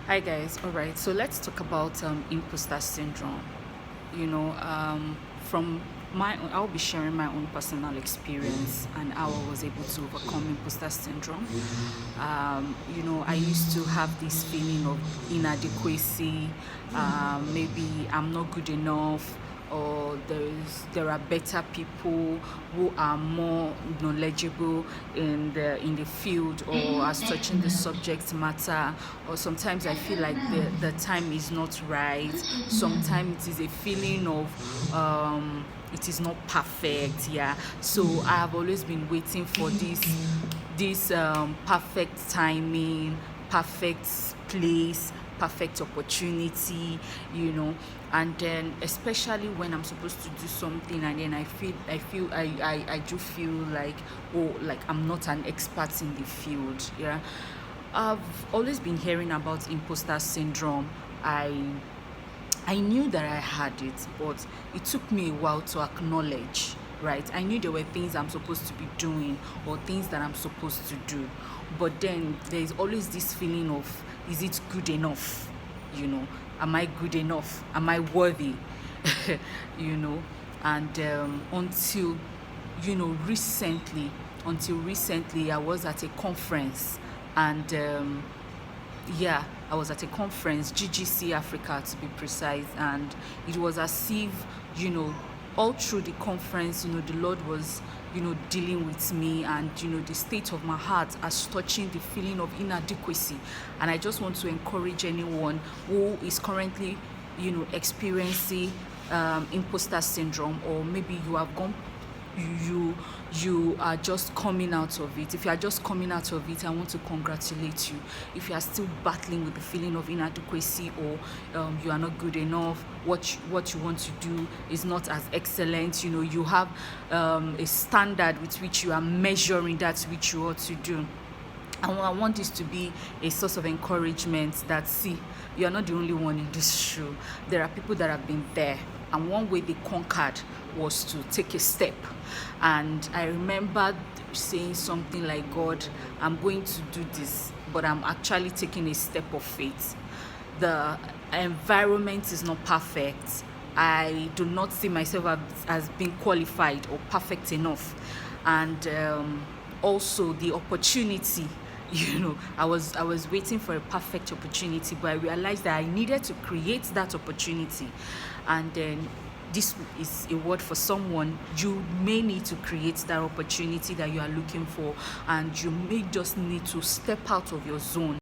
Hi guys, all right, so let's talk about imposter syndrome. You know, from I'll be sharing my own personal experience and how I was able to overcome imposter syndrome. I used to have this feeling of inadequacy, maybe I'm not good enough, or there are better people who are more knowledgeable in the field or are touching the subject matter, or sometimes I feel like the time is not right. Sometimes it is a feeling of it is not perfect. Yeah, so I have always been waiting for this perfect timing, perfect place, perfect opportunity, and then especially when I'm supposed to do something and then I do feel like, oh, like I'm not an expert in the field. Yeah, I've always been hearing about imposter syndrome. I knew that I had it, but it took me a while to acknowledge, right? I knew there were things I'm supposed to be doing or things that I'm supposed to do. But then there's always this feeling of, is it good enough? You know, am I good enough? Am I worthy? you know, and recently, until recently, I was at a conference and yeah, I was at a conference, GGC Africa to be precise, and it was as if, all through the conference, the Lord was, dealing with me, and, the state of my heart as touching the feeling of inadequacy. And I just want to encourage anyone who is currently, experiencing imposter syndrome, or maybe you have gone you are just coming out of it. If you are just coming out of it, I want to congratulate you. If you are still battling with the feeling of inadequacy, or you are not good enough, what you want to do is not as excellent, you have a standard with which you are measuring that which you ought to do. And I want this to be a source of encouragement that, see, you are not the only one in this show. There are people that have been there. And one way they conquered was to take a step. And I remember saying something like, God, I'm going to do this, but I'm actually taking a step of faith. The environment is not perfect. I do not see myself as being qualified or perfect enough. And also the opportunity, I was waiting for a perfect opportunity, but I realized that I needed to create that opportunity. And then this is a word for someone. You may need to create that opportunity that you are looking for, and you may just need to step out of your zone